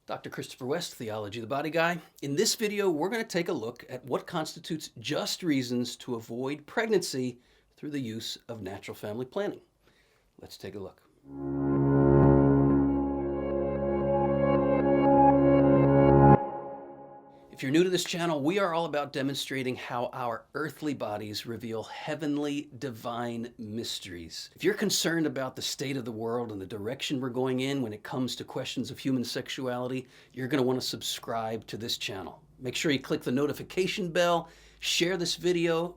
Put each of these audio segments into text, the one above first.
Dr. Christopher West, Theology, the Body Guy. In this video, we're going to take a look at what constitutes just reasons to avoid pregnancy through the use of natural family planning. Let's take a look. If you're new to this channel, we are all about demonstrating how our earthly bodies reveal heavenly, divine mysteries. If you're concerned about the state of the world and the direction we're going in when it comes to questions of human sexuality, you're going to want to subscribe to this channel. Make sure you click the notification bell, share this video.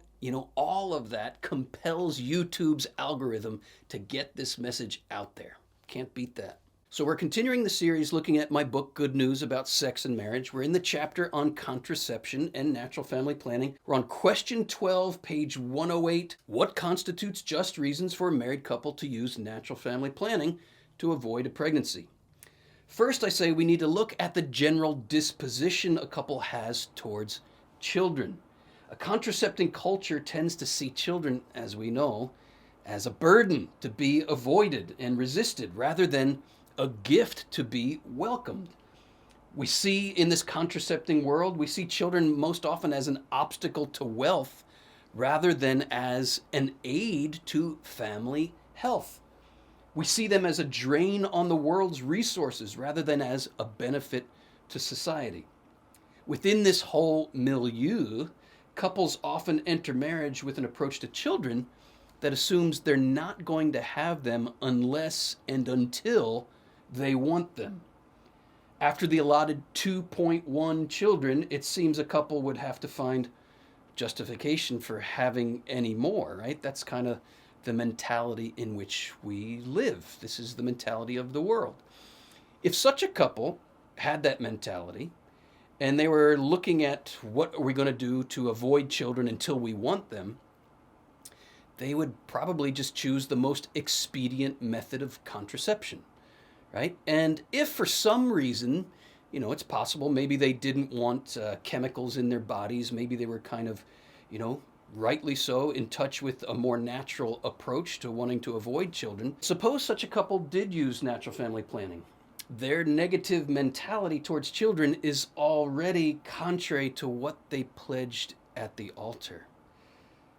All of that compels YouTube's algorithm to get this message out there. Can't beat that. So we're continuing the series looking at my book, Good News About Sex and Marriage. We're in the chapter on contraception and natural family planning. We're on question 12, page 108. What constitutes just reasons for a married couple to use natural family planning to avoid a pregnancy? First, I say we need to look at the general disposition a couple has towards children. A contracepting culture tends to see children, as we know, as a burden to be avoided and resisted rather than a gift to be welcomed. We see in this contracepting world, we see children most often as an obstacle to wealth rather than as an aid to family health. We see them as a drain on the world's resources rather than as a benefit to society. Within this whole milieu, couples often enter marriage with an approach to children that assumes they're not going to have them unless and until they want them. After the allotted 2.1 children, it seems a couple would have to find justification for having any more, right? That's kind of the mentality in which we live. This is the mentality of the world. If such a couple had that mentality and they were looking at what are we going to do to avoid children until we want them, they would probably just choose the most expedient method of contraception. Right? And if for some reason, it's possible, maybe they didn't want chemicals in their bodies, maybe they were kind of, rightly so, in touch with a more natural approach to wanting to avoid children. Suppose such a couple did use natural family planning. Their negative mentality towards children is already contrary to what they pledged at the altar.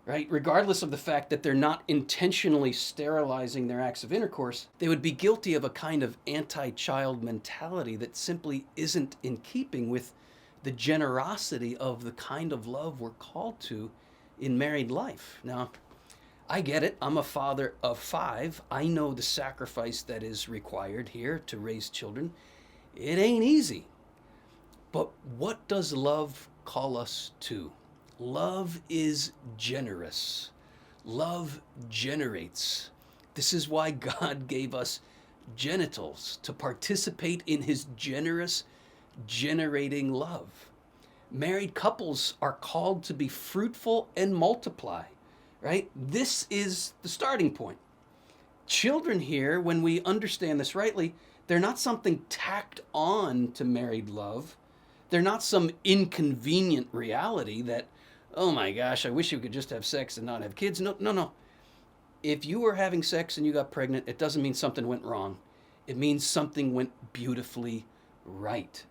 Right? Regardless of the fact that they're not intentionally sterilizing their acts of intercourse, they would be guilty of a kind of anti-child mentality that simply isn't in keeping with the generosity of the kind of love we're called to in married life. Now, I get it. I'm a father of 5. I know the sacrifice that is required here to raise children. It ain't easy. But what does love call us to? Love is generous. Love generates. This is why God gave us genitals, to participate in his generous, generating love. Married couples are called to be fruitful and multiply, right? This is the starting point. Children here, when we understand this rightly, they're not something tacked on to married love. They're not some inconvenient reality that, oh my gosh, I wish you could just have sex and not have kids. No. If you were having sex and you got pregnant, it doesn't mean something went wrong. It means something went beautifully right?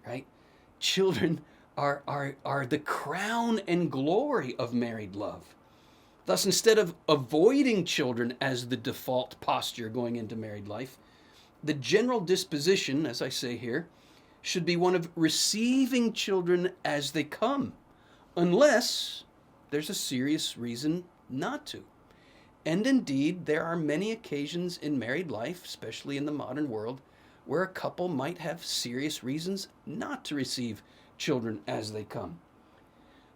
Children are the crown and glory of married love. Thus, instead of avoiding children as the default posture going into married life, the general disposition, as I say here, should be one of receiving children as they come, unless there's a serious reason not to. And indeed, there are many occasions in married life, especially in the modern world, where a couple might have serious reasons not to receive children as they come.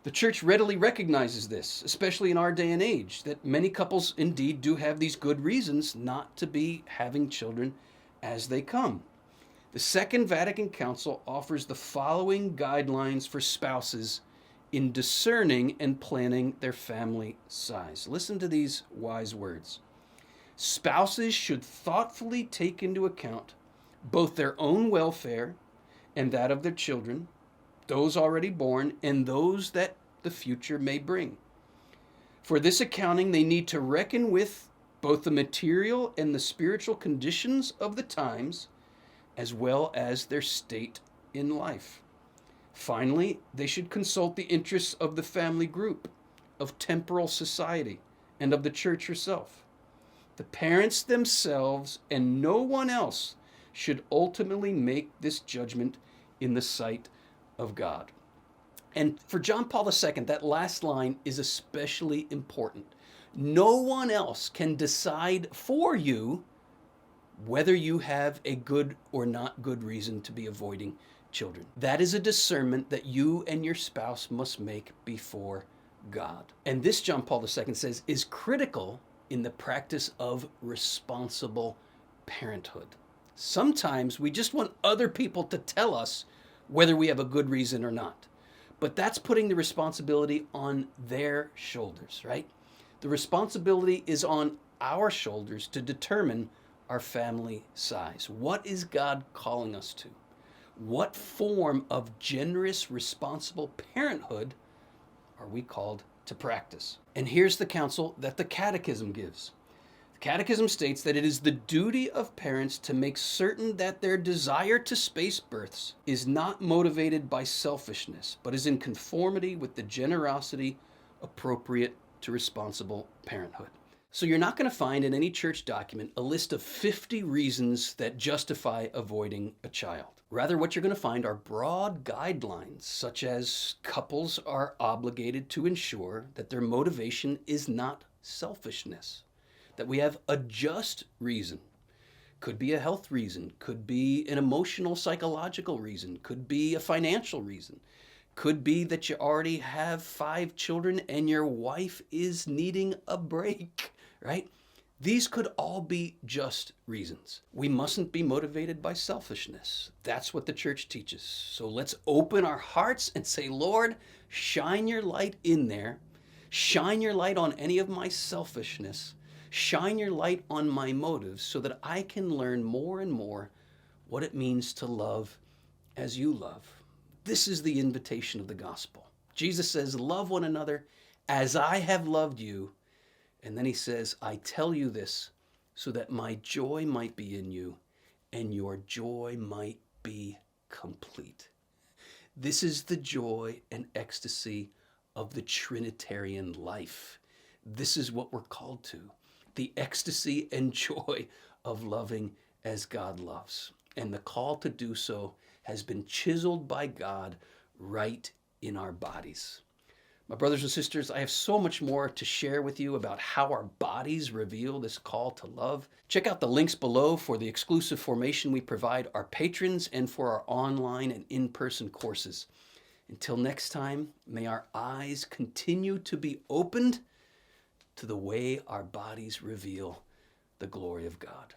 The church readily recognizes this, especially in our day and age, that many couples indeed do have these good reasons not to be having children as they come. The Second Vatican Council offers the following guidelines for spouses in discerning and planning their family size. Listen to these wise words. Spouses should thoughtfully take into account both their own welfare and that of their children, those already born and those that the future may bring. For this accounting, they need to reckon with both the material and the spiritual conditions of the times, as well as their state in life. Finally, they should consult the interests of the family group, of temporal society, and of the church herself. The parents themselves and no one else should ultimately make this judgment in the sight of God. And for John Paul II, that last line is especially important. No one else can decide for you whether you have a good or not good reason to be avoiding children. That is a discernment that you and your spouse must make before God. And this, John Paul II says, is critical in the practice of responsible parenthood. Sometimes we just want other people to tell us whether we have a good reason or not. But that's putting the responsibility on their shoulders, right? The responsibility is on our shoulders to determine our family size. What is God calling us to? What form of generous, responsible parenthood are we called to practice? And here's the counsel that the Catechism gives. The Catechism states that it is the duty of parents to make certain that their desire to space births is not motivated by selfishness, but is in conformity with the generosity appropriate to responsible parenthood. So you're not going to find in any church document a list of 50 reasons that justify avoiding a child. Rather, what you're going to find are broad guidelines, such as couples are obligated to ensure that their motivation is not selfishness, that we have a just reason. Could be a health reason, could be an emotional, psychological reason, could be a financial reason. Could be that you already have 5 children and your wife is needing a break, right? These could all be just reasons. We mustn't be motivated by selfishness. That's what the church teaches. So let's open our hearts and say, Lord, shine your light in there. Shine your light on any of my selfishness. Shine your light on my motives so that I can learn more and more what it means to love as you love. This is the invitation of the gospel. Jesus says, love one another as I have loved you. And then he says, I tell you this so that my joy might be in you and your joy might be complete. This is the joy and ecstasy of the Trinitarian life. This is what we're called to, the ecstasy and joy of loving as God loves. And the call to do so has been chiseled by God right in our bodies. My brothers and sisters, I have so much more to share with you about how our bodies reveal this call to love. Check out the links below for the exclusive formation we provide our patrons and for our online and in-person courses. Until next time, may our eyes continue to be opened to the way our bodies reveal the glory of God.